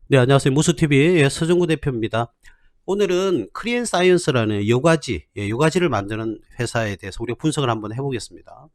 네, 안녕하세요. 무수TV의 서정구 대표입니다. 오늘은 크리엔사이언스라는 요가지, 요가지를 만드는 회사에 대해서 우리가 분석을 한번 해보겠습니다.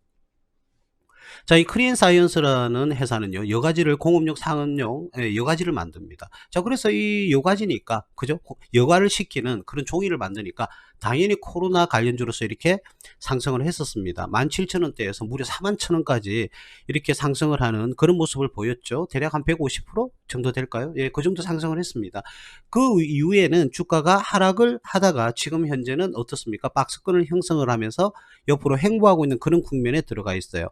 자, 이 크리엔사이언스라는 회사는요, 여가지를 공업용, 상업용, 여가지를 만듭니다. 자, 그래서 이 여가지니까, 그죠? 여가를 시키는 그런 종이를 만드니까, 당연히 코로나 관련주로서 이렇게 상승을 했었습니다. 17,000원대에서 무려 41,000원까지 이렇게 상승을 하는 그런 모습을 보였죠. 대략 한 150% 정도 될까요? 예, 그 정도 상승을 했습니다. 그 이후에는 주가가 하락을 하다가 지금 현재는 어떻습니까? 박스권을 형성을 하면서 옆으로 횡보하고 있는 그런 국면에 들어가 있어요.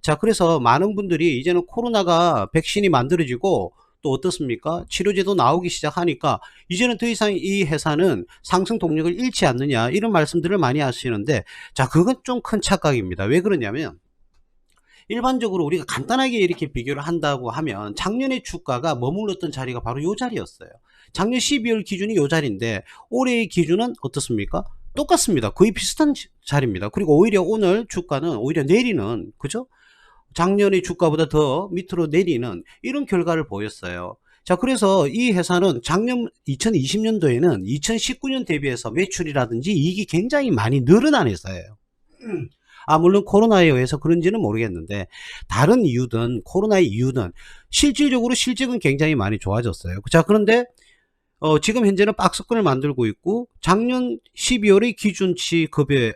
자, 그래서 많은 분들이 이제는 코로나가 백신이 만들어지고 또 어떻습니까? 치료제도 나오기 시작하니까 이제는 더 이상 이 회사는 상승 동력을 잃지 않느냐 이런 말씀들을 많이 하시는데, 자, 그건 좀 큰 착각입니다. 왜 그러냐면 일반적으로 우리가 간단하게 이렇게 비교를 한다고 하면 작년에 주가가 머물렀던 자리가 바로 이 자리였어요. 작년 12월 기준이 이 자리인데 올해의 기준은 어떻습니까? 똑같습니다. 거의 비슷한 자리입니다. 그리고 오히려 오늘 주가는 오히려 내리는, 그죠? 작년의 주가보다 더 밑으로 내리는 이런 결과를 보였어요. 자, 그래서 이 회사는 작년 2020년도에는 2019년 대비해서 매출이라든지 이익이 굉장히 많이 늘어난 회사예요. 물론 코로나에 의해서 그런지는 모르겠는데 다른 이유든 코로나의 이유든 실질적으로 실적은 굉장히 많이 좋아졌어요. 자, 그런데 지금 현재는 박스권을 만들고 있고 작년 12월의 기준치 급여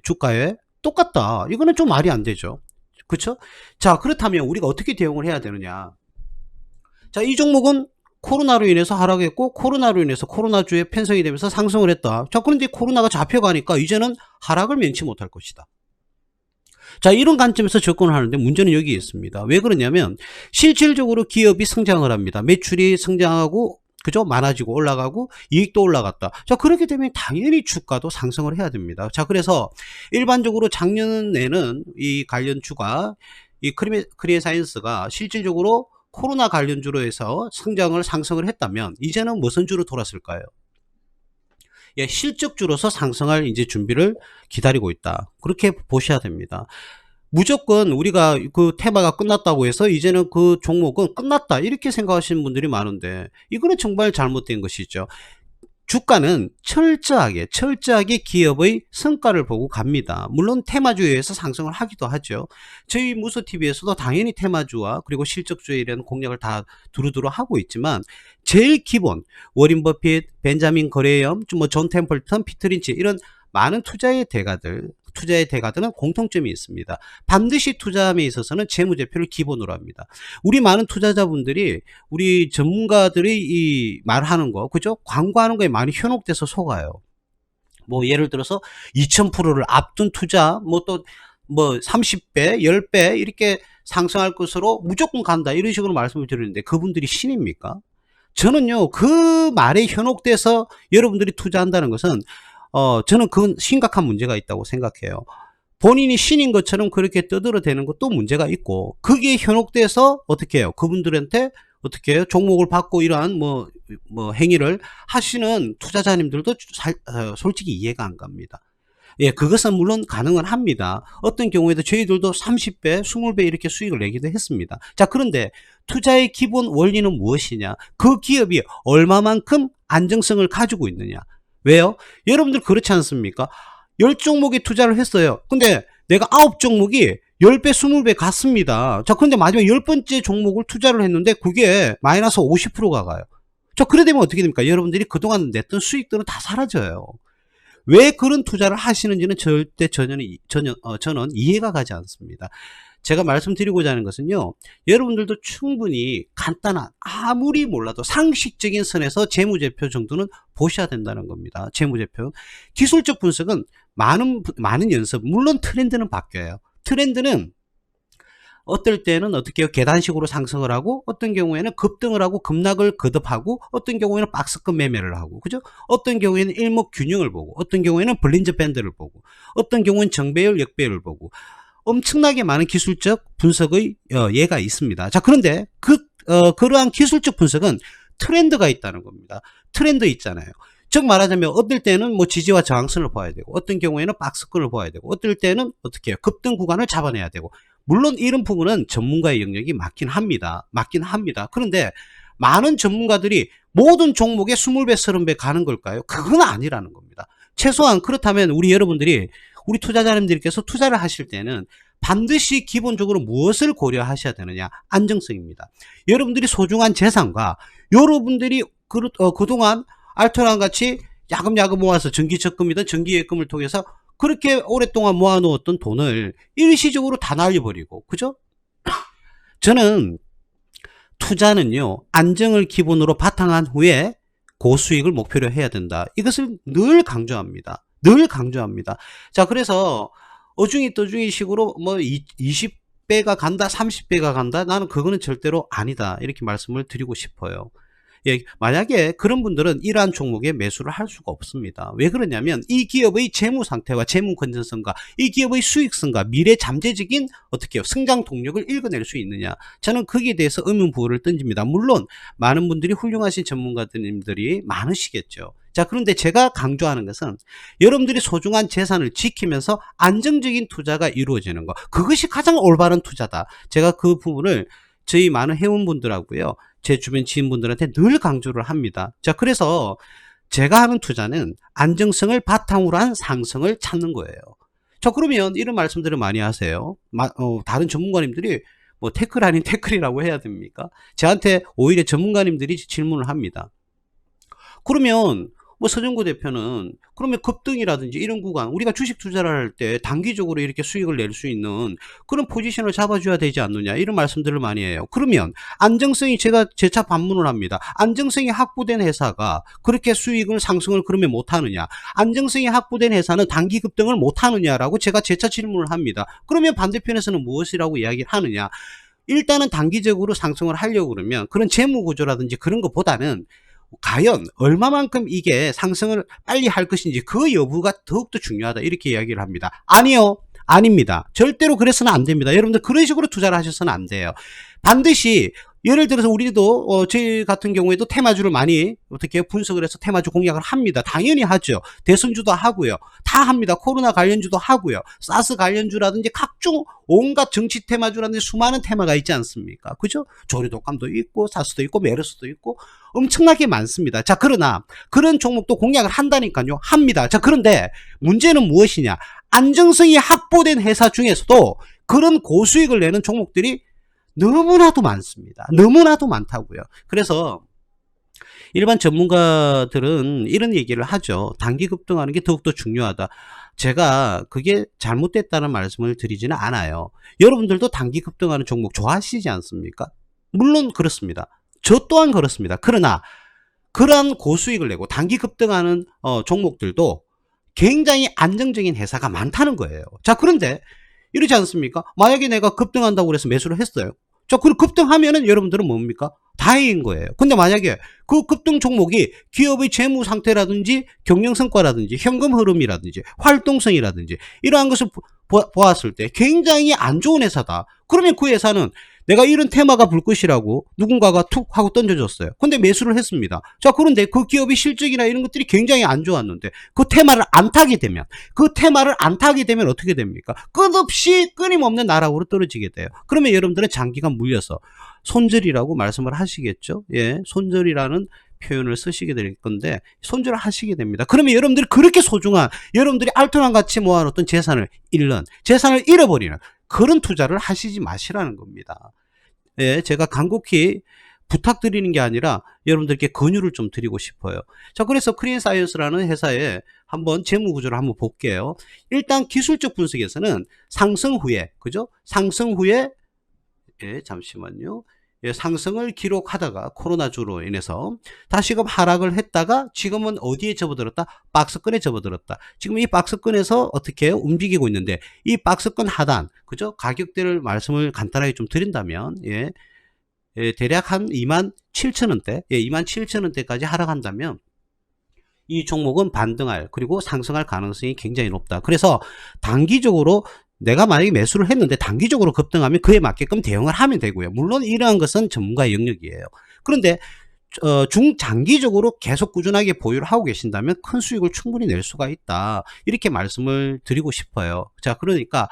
주가에 똑같다. 이거는 좀 말이 안 되죠. 그렇죠? 자, 그렇다면 우리가 어떻게 대응을 해야 되느냐? 자, 이 종목은 코로나로 인해서 하락했고 코로나로 인해서 코로나주에 편성이 되면서 상승을 했다. 자, 그런데 코로나가 잡혀가니까 이제는 하락을 면치 못할 것이다. 자, 이런 관점에서 접근을 하는데 문제는 여기에 있습니다. 왜 그러냐면 실질적으로 기업이 성장을 합니다. 매출이 성장하고, 그죠? 많아지고 올라가고 이익도 올라갔다. 자, 그렇게 되면 당연히 주가도 상승을 해야 됩니다. 자, 그래서 일반적으로 작년에는 이 관련주가 이 크리에사이언스가 실질적으로 코로나 관련주로 해서 상승을 했다면 이제는 무슨 주로 돌았을까요? 예, 실적주로서 상승할 이제 준비를 기다리고 있다. 그렇게 보셔야 됩니다. 무조건 우리가 그 테마가 끝났다고 해서 이제는 그 종목은 끝났다 이렇게 생각하시는 분들이 많은데 이거는 정말 잘못된 것이죠. 주가는 철저하게 기업의 성과를 보고 갑니다. 물론 테마주에서 상승을 하기도 하죠. 저희 무소TV에서도 당연히 테마주와 그리고 실적주에 대한 공략을 다 두루두루 하고 있지만 제일 기본 워린 버핏, 벤자민 거래염, 존 템플턴, 피터 린치 이런 많은 투자의 대가들은 공통점이 있습니다. 반드시 투자함에 있어서는 재무제표를 기본으로 합니다. 우리 많은 투자자분들이 우리 전문가들이 이 말하는 거, 그죠? 광고하는 거에 많이 현혹돼서 속아요. 뭐 예를 들어서 2000%를 앞둔 투자, 뭐 30배, 10배 이렇게 상승할 것으로 무조건 간다 이런 식으로 말씀을 드리는데 그분들이 신입니까? 저는요 그 말에 현혹돼서 여러분들이 투자한다는 것은 저는 그건 심각한 문제가 있다고 생각해요. 본인이 신인 것처럼 그렇게 떠들어대는 것도 문제가 있고 그게 현혹돼서 어떻게 해요? 그분들한테 어떻게 해요? 종목을 받고 이러한 행위를 하시는 투자자님들도 솔직히 이해가 안 갑니다. 예, 그것은 물론 가능은 합니다. 어떤 경우에도 저희들도 30배, 20배 이렇게 수익을 내기도 했습니다. 자, 그런데 투자의 기본 원리는 무엇이냐? 그 기업이 얼마만큼 안정성을 가지고 있느냐? 왜요? 여러분들 그렇지 않습니까? 10종목에 투자를 했어요. 근데 내가 9종목이 10배, 20배 갔습니다. 자, 근데 마지막 10번째 종목을 투자를 했는데 그게 마이너스 50%가 가요. 자, 그래 되면 어떻게 됩니까? 여러분들이 그동안 냈던 수익들은 다 사라져요. 왜 그런 투자를 하시는지는 저는 이해가 가지 않습니다. 제가 말씀드리고자 하는 것은요, 여러분들도 충분히 간단한, 아무리 몰라도 상식적인 선에서 재무제표 정도는 보셔야 된다는 겁니다. 재무제표. 기술적 분석은 많은 연습, 물론 트렌드는 바뀌어요. 트렌드는 어떨 때는 어떻게 해요? 계단식으로 상승을 하고 어떤 경우에는 급등을 하고 급락을 거듭하고 어떤 경우에는 박스권 매매를 하고, 그죠? 어떤 경우에는 일목균형을 보고 어떤 경우에는 볼린저 밴드를 보고 어떤 경우는 정배열 역배열을 보고 엄청나게 많은 기술적 분석의 예가 있습니다. 자, 그런데 그러한 기술적 분석은 트렌드가 있다는 겁니다. 트렌드 있잖아요. 즉 말하자면 어떨 때는 뭐 지지와 저항선을 봐야 되고 어떤 경우에는 박스권을 봐야 되고 어떨 때는 어떻게 해요? 급등 구간을 잡아내야 되고, 물론 이런 부분은 전문가의 영역이 맞긴 합니다. 그런데 많은 전문가들이 모든 종목에 20배, 30배 가는 걸까요? 그건 아니라는 겁니다. 최소한 그렇다면 우리 여러분들이, 우리 투자자님들께서 투자를 하실 때는 반드시 기본적으로 무엇을 고려하셔야 되느냐? 안정성입니다. 여러분들이 소중한 재산과 여러분들이 그동안 알토란 같이 야금야금 모아서 정기적금이든 정기예금을 통해서 그렇게 오랫동안 모아놓았던 돈을 일시적으로 다 날려버리고, 그죠? 저는 투자는요, 안정을 기본으로 바탕한 후에 고수익을 목표로 해야 된다. 이것을 늘 강조합니다. 늘 강조합니다. 자, 그래서 어중이 떠중이 식으로 뭐 20배가 간다, 30배가 간다, 나는 그거는 절대로 아니다, 이렇게 말씀을 드리고 싶어요. 예, 만약에 그런 분들은 이러한 종목에 매수를 할 수가 없습니다. 왜 그러냐면 이 기업의 재무 상태와 재무 건전성과 이 기업의 수익성과 미래 잠재적인 어떻게 성장 동력을 읽어낼 수 있느냐, 저는 거기에 대해서 의문부호를 던집니다. 물론 많은 분들이 훌륭하신 전문가들이 많으시겠죠. 자, 그런데 제가 강조하는 것은 여러분들이 소중한 재산을 지키면서 안정적인 투자가 이루어지는 것, 그것이 가장 올바른 투자다. 제가 그 부분을 저희 많은 회원분들하고요, 제 주변 지인분들한테 늘 강조를 합니다. 자, 그래서 제가 하는 투자는 안정성을 바탕으로 한 상승을 찾는 거예요. 자, 그러면 이런 말씀들을 많이 하세요. 다른 전문가님들이 뭐 태클 아닌 태클이라고 해야 됩니까? 저한테 오히려 전문가님들이 질문을 합니다. 그러면 뭐 서정구 대표는 그러면 급등이라든지 이런 구간, 우리가 주식 투자를 할 때 단기적으로 이렇게 수익을 낼 수 있는 그런 포지션을 잡아줘야 되지 않느냐, 이런 말씀들을 많이 해요. 그러면 안정성이, 제가 재차 반문을 합니다. 안정성이 확보된 회사가 그렇게 수익을 상승을 그러면 못하느냐, 안정성이 확보된 회사는 단기 급등을 못하느냐라고 제가 재차 질문을 합니다. 그러면 반대편에서는 무엇이라고 이야기를 하느냐, 일단은 단기적으로 상승을 하려고 그러면 그런 재무 구조라든지 그런 것보다는 과연 얼마만큼 이게 상승을 빨리 할 것인지 그 여부가 더욱더 중요하다, 이렇게 이야기를 합니다. 아니요, 아닙니다. 절대로 그래서는 안 됩니다. 여러분들 그런 식으로 투자를 하셔서는 안 돼요. 반드시 예를 들어서 우리도 저희 같은 경우에도 테마주를 많이 어떻게 분석을 해서 테마주 공략을 합니다. 당연히 하죠. 대선주도 하고요. 다 합니다. 코로나 관련주도 하고요. 사스 관련주라든지 각종 온갖 정치 테마주라든지 수많은 테마가 있지 않습니까? 그죠? 조류독감도 있고 사스도 있고 메르스도 있고 엄청나게 많습니다. 자, 그러나 그런 종목도 공략을 한다니까요. 합니다. 자, 그런데 문제는 무엇이냐? 안정성이 확보된 회사 중에서도 그런 고수익을 내는 종목들이 너무나도 많습니다. 너무나도 많다고요. 그래서 일반 전문가들은 이런 얘기를 하죠. 단기 급등하는 게 더욱더 중요하다. 제가 그게 잘못됐다는 말씀을 드리지는 않아요. 여러분들도 단기 급등하는 종목 좋아하시지 않습니까? 물론 그렇습니다. 저 또한 그렇습니다. 그러나 그러한 고수익을 내고 단기 급등하는 종목들도 굉장히 안정적인 회사가 많다는 거예요. 자, 그런데 이러지 않습니까? 만약에 내가 급등한다고 그래서 매수를 했어요. 자, 그럼 급등하면은 여러분들은 뭡니까? 다행인 거예요. 근데 만약에 그 급등 종목이 기업의 재무 상태라든지 경영 성과라든지 현금 흐름이라든지 활동성이라든지 이러한 것을 보았을 때 굉장히 안 좋은 회사다. 그러면 그 회사는 내가 이런 테마가 불 것이라고 누군가가 툭 하고 던져줬어요. 근데 매수를 했습니다. 자, 그런데 그 기업의 실적이나 이런 것들이 굉장히 안 좋았는데 그 테마를 안 타게 되면 어떻게 됩니까? 끝없이 끊임없는 나락으로 떨어지게 돼요. 그러면 여러분들은 장기간 물려서 손절이라고 말씀을 하시겠죠? 예, 손절이라는 표현을 쓰시게 될 건데 손절을 하시게 됩니다. 그러면 여러분들이 그렇게 소중한, 여러분들이 알토란 같이 모아놓던 재산을 잃어버리는 그런 투자를 하시지 마시라는 겁니다. 예, 제가 간곡히 부탁드리는 게 아니라 여러분들께 권유를 좀 드리고 싶어요. 자, 그래서 크리엔사이언스라는 회사의 한번 재무 구조를 한번 볼게요. 일단 기술적 분석에서는 상승 후에, 그죠? 상승 후에, 예, 잠시만요. 예, 상승을 기록하다가 코로나주로 인해서 다시금 하락을 했다가 지금은 어디에 접어들었다? 박스권에 접어들었다. 지금 이 박스권에서 어떻게 움직이고 있는데 이 박스권 하단, 그죠? 가격대를 말씀을 간단하게 좀 드린다면, 예, 예, 대략 한 27,000원대, 예, 27,000원대까지 하락한다면 이 종목은 반등할, 그리고 상승할 가능성이 굉장히 높다. 그래서 단기적으로 내가 만약에 매수를 했는데 단기적으로 급등하면 그에 맞게끔 대응을 하면 되고요. 물론 이러한 것은 전문가의 영역이에요. 그런데 중장기적으로 계속 꾸준하게 보유를 하고 계신다면 큰 수익을 충분히 낼 수가 있다, 이렇게 말씀을 드리고 싶어요. 자, 그러니까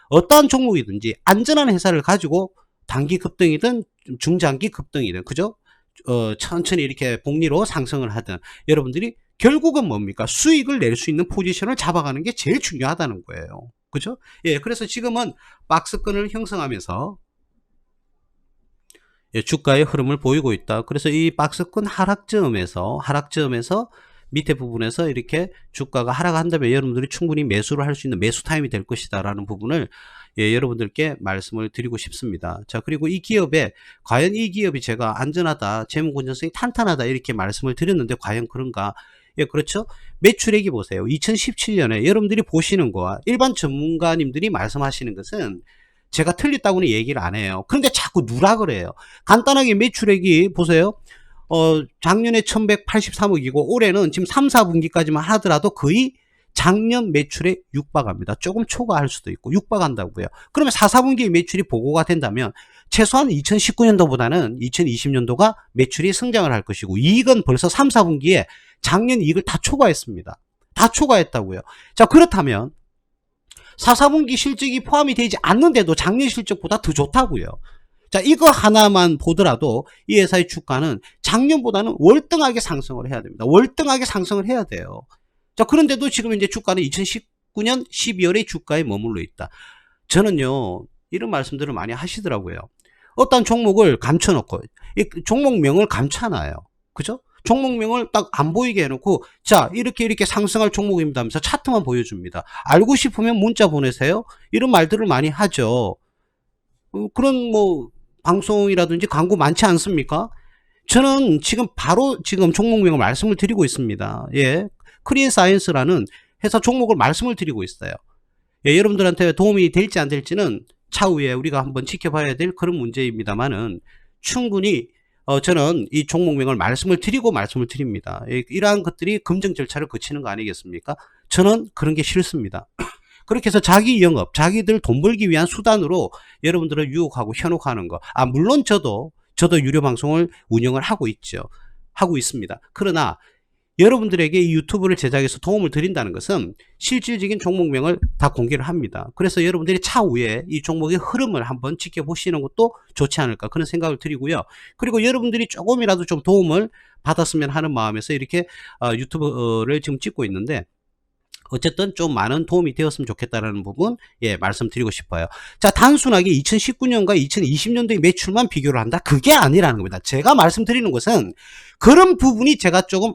어떠한 종목이든지 안전한 회사를 가지고 단기 급등이든 중장기 급등이든, 그죠? 천천히 이렇게 복리로 상승을 하든 여러분들이 결국은 뭡니까? 수익을 낼 수 있는 포지션을 잡아가는 게 제일 중요하다는 거예요. 그죠? 예, 그래서 지금은 박스권을 형성하면서 예, 주가의 흐름을 보이고 있다. 그래서 이 박스권 하락점에서 밑에 부분에서 이렇게 주가가 하락한다면 여러분들이 충분히 매수를 할 수 있는 매수 타임이 될 것이다 라는 부분을 예, 여러분들께 말씀을 드리고 싶습니다. 자, 그리고 이 기업에 과연 이 기업이 제가 안전하다, 재무건전성이 탄탄하다 이렇게 말씀을 드렸는데 과연 그런가? 예, 그렇죠. 매출액이 보세요. 2017년에 여러분들이 보시는 거와 일반 전문가님들이 말씀하시는 것은 제가 틀렸다고는 얘기를 안 해요. 그런데 자꾸 누락을 해요. 간단하게 매출액이 보세요. 작년에 1183억이고 올해는 지금 3, 4분기까지만 하더라도 거의 작년 매출에 육박합니다. 조금 초과할 수도 있고 육박한다고요. 그러면 4, 4분기 매출이 보고가 된다면 최소한 2019년도보다는 2020년도가 매출이 성장을 할 것이고 이익은 벌써 3, 4분기에 작년 이익을 다 초과했습니다. 다 초과했다고요. 자, 그렇다면 4, 4분기 실적이 포함이 되지 않는데도 작년 실적보다 더 좋다고요. 자, 이거 하나만 보더라도 이 회사의 주가는 작년보다는 월등하게 상승을 해야 됩니다. 월등하게 상승을 해야 돼요. 자, 그런데도 지금 이제 주가는 2019년 12월에 주가에 머물러 있다. 저는요, 이런 말씀들을 많이 하시더라고요. 어떤 종목을 감춰놓고, 이 종목명을 감춰놔요. 그죠? 종목명을 딱 안 보이게 해놓고, 자, 이렇게 상승할 종목입니다 하면서 차트만 보여줍니다. 알고 싶으면 문자 보내세요. 이런 말들을 많이 하죠. 그런 방송이라든지 광고 많지 않습니까? 저는 지금 바로 종목명을 말씀을 드리고 있습니다. 예. 크리엔 사이언스라는 회사 종목을 말씀을 드리고 있어요. 예, 여러분들한테 도움이 될지 안 될지는 차후에 우리가 한번 지켜봐야 될 그런 문제입니다만은 충분히 저는 이 종목명을 말씀을 드립니다. 예, 이러한 것들이 검증 절차를 거치는 거 아니겠습니까? 저는 그런 게 싫습니다. 그렇게 해서 자기 영업, 자기들 돈 벌기 위한 수단으로 여러분들을 유혹하고 현혹하는 거. 물론 저도 유료 방송을 운영을 하고 있습니다. 그러나 여러분들에게 이 유튜브를 제작해서 도움을 드린다는 것은 실질적인 종목명을 다 공개를 합니다. 그래서 여러분들이 차후에 이 종목의 흐름을 한번 지켜보시는 것도 좋지 않을까 그런 생각을 드리고요. 그리고 여러분들이 조금이라도 좀 도움을 받았으면 하는 마음에서 이렇게 유튜브를 지금 찍고 있는데 어쨌든 좀 많은 도움이 되었으면 좋겠다라는 부분 예 말씀드리고 싶어요. 자, 단순하게 2019년과 2020년도의 매출만 비교를 한다? 그게 아니라는 겁니다. 제가 말씀드리는 것은 그런 부분이 제가 조금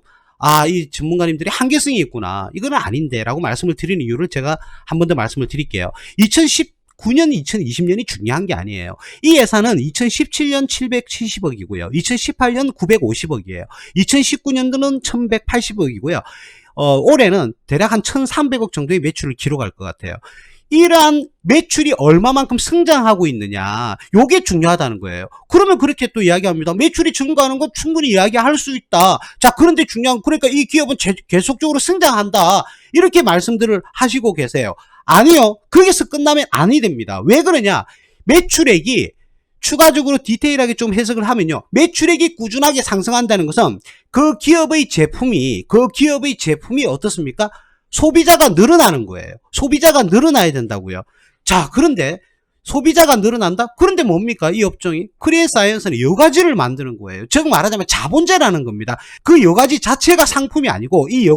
이 전문가님들이 한계성이 있구나. 이건 아닌데 라고 말씀을 드리는 이유를 제가 한 번 더 말씀을 드릴게요. 2019년, 2020년이 중요한 게 아니에요. 이 예산은 2017년 770억이고요. 2018년 950억이에요. 2019년도는 1180억이고요. 올해는 대략 한 1300억 정도의 매출을 기록할 것 같아요. 이러한 매출이 얼마만큼 성장하고 있느냐, 요게 중요하다는 거예요. 그러면 그렇게 또 이야기합니다. 매출이 증가하는 건 충분히 이야기할 수 있다. 자, 그런데 중요한, 그러니까 이 기업은 계속적으로 성장한다. 이렇게 말씀들을 하시고 계세요. 아니요. 거기서 끝나면 아니 됩니다. 왜 그러냐? 매출액이 추가적으로 디테일하게 좀 해석을 하면요. 매출액이 꾸준하게 상승한다는 것은 그 기업의 제품이 어떻습니까? 소비자가 늘어나는 거예요. 소비자가 늘어나야 된다고요. 자, 그런데 소비자가 늘어난다? 그런데 뭡니까? 이 업종이 크리엔 사이언스는 여과지를 만드는 거예요. 즉 말하자면 자본재라는 겁니다. 그 여과지 자체가 상품이 아니고 이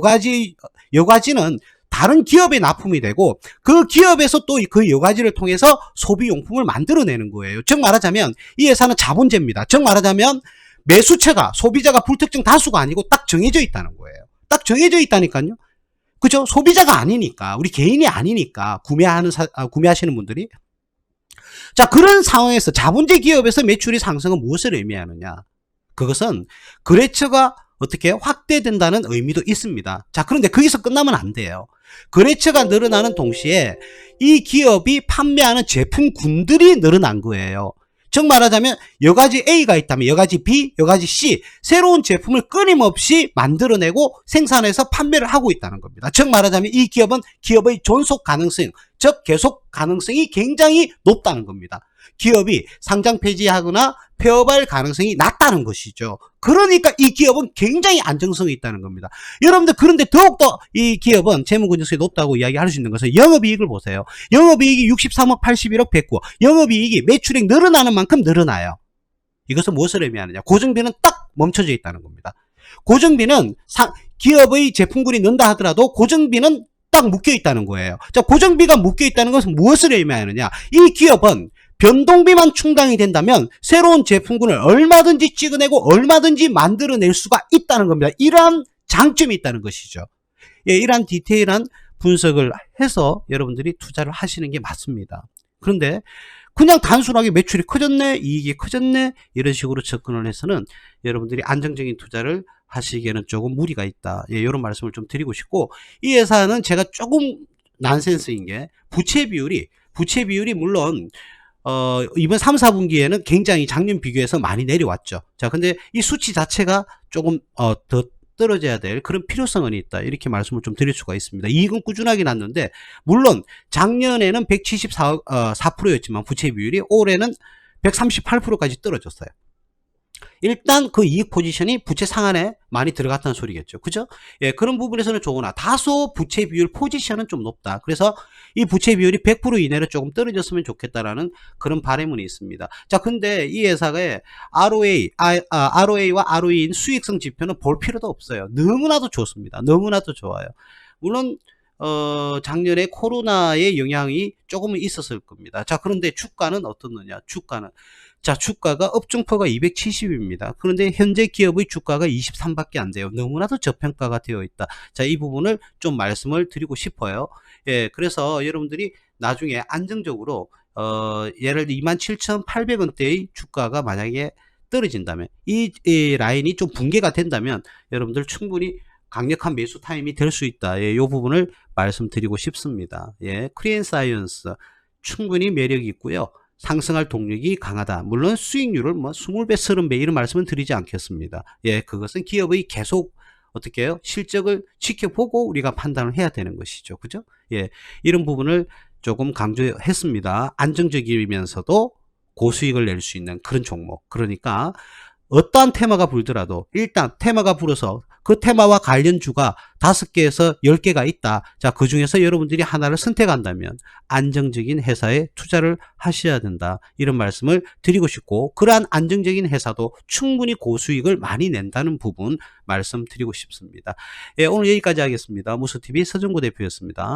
여과지는 다른 기업에 납품이 되고 그 기업에서 또 그 여과지를 통해서 소비용품을 만들어내는 거예요. 즉 말하자면 이 회사는 자본재입니다. 즉 말하자면 매수처가 소비자가 불특정 다수가 아니고 딱 정해져 있다는 거예요. 딱 정해져 있다니까요. 그죠? 소비자가 아니니까, 우리 개인이 아니니까, 구매하시는 분들이. 자, 그런 상황에서 자본재 기업에서 매출이 상승은 무엇을 의미하느냐? 그것은 거래처가 어떻게 확대된다는 의미도 있습니다. 자, 그런데 거기서 끝나면 안 돼요. 거래처가 늘어나는 동시에 이 기업이 판매하는 제품군들이 늘어난 거예요. 즉 말하자면 여가지 A가 있다면 여가지 B, 여가지 C 새로운 제품을 끊임없이 만들어내고 생산해서 판매를 하고 있다는 겁니다. 즉 말하자면 이 기업은 기업의 존속 가능성, 즉 계속 가능성이 굉장히 높다는 겁니다. 기업이 상장 폐지하거나 폐업할 가능성이 낮다는 것이죠. 그러니까 이 기업은 굉장히 안정성이 있다는 겁니다. 여러분들 그런데 더욱더 이 기업은 재무건전성이 높다고 이야기할 수 있는 것은 영업이익을 보세요. 영업이익이 63억 81억 109억 영업이익이 매출액 늘어나는 만큼 늘어나요. 이것은 무엇을 의미하느냐? 고정비는 딱 멈춰져 있다는 겁니다. 고정비는 기업의 제품군이 는다 하더라도 고정비는 딱 묶여 있다는 거예요. 자, 고정비가 묶여 있다는 것은 무엇을 의미하느냐? 이 기업은 변동비만 충당이 된다면 새로운 제품군을 얼마든지 찍어내고 얼마든지 만들어낼 수가 있다는 겁니다. 이러한 장점이 있다는 것이죠. 예, 이러한 디테일한 분석을 해서 여러분들이 투자를 하시는 게 맞습니다. 그런데 그냥 단순하게 매출이 커졌네, 이익이 커졌네, 이런 식으로 접근을 해서는 여러분들이 안정적인 투자를 하시기에는 조금 무리가 있다. 예, 이런 말씀을 좀 드리고 싶고, 이 회사는 제가 조금 난센스인 게 부채 비율이 물론 이번 3, 4분기에는 굉장히 작년 비교해서 많이 내려왔죠. 자, 근데 이 수치 자체가 조금 더 떨어져야 될 그런 필요성은 있다. 이렇게 말씀을 좀 드릴 수가 있습니다. 이익은 꾸준하게 났는데, 물론 작년에는 174%였지만 부채 비율이 올해는 138%까지 떨어졌어요. 일단 그 이익 포지션이 부채 상한에 많이 들어갔다는 소리겠죠. 그죠? 예, 그런 부분에서는 좋으나 다소 부채 비율 포지션은 좀 높다. 그래서 이 부채 비율이 100% 이내로 조금 떨어졌으면 좋겠다라는 그런 바람은 있습니다. 자, 근데 이 회사의 ROA와 ROE인 수익성 지표는 볼 필요도 없어요. 너무나도 좋습니다. 너무나도 좋아요. 물론 작년에 코로나의 영향이 조금은 있었을 겁니다. 자, 그런데 주가는 어떻느냐? 주가가 업종표가 270입니다. 그런데 현재 기업의 주가가 23밖에 안 돼요. 너무나도 저평가가 되어 있다. 자, 이 부분을 좀 말씀을 드리고 싶어요. 예, 그래서 여러분들이 나중에 안정적으로 예를 들어 27,800원대의 주가가 만약에 떨어진다면, 이 라인이 좀 붕괴가 된다면 여러분들 충분히 강력한 매수 타임이 될 수 있다. 예, 이 부분을 말씀드리고 싶습니다. 예, 크리엔사이언스 충분히 매력이 있고요. 상승할 동력이 강하다. 물론 수익률을 20배, 30배 이런 말씀은 드리지 않겠습니다. 예, 그것은 기업의 계속 어떻게 해요? 실적을 지켜보고 우리가 판단을 해야 되는 것이죠. 그죠? 예, 이런 부분을 조금 강조했습니다. 안정적이면서도 고수익을 낼 수 있는 그런 종목. 그러니까 어떠한 테마가 불더라도 일단 테마가 불어서 그 테마와 관련주가 5개에서 10개가 있다. 자, 그 중에서 여러분들이 하나를 선택한다면 안정적인 회사에 투자를 하셔야 된다. 이런 말씀을 드리고 싶고, 그러한 안정적인 회사도 충분히 고수익을 많이 낸다는 부분 말씀드리고 싶습니다. 예, 오늘 여기까지 하겠습니다. 무스TV 서정구 대표였습니다.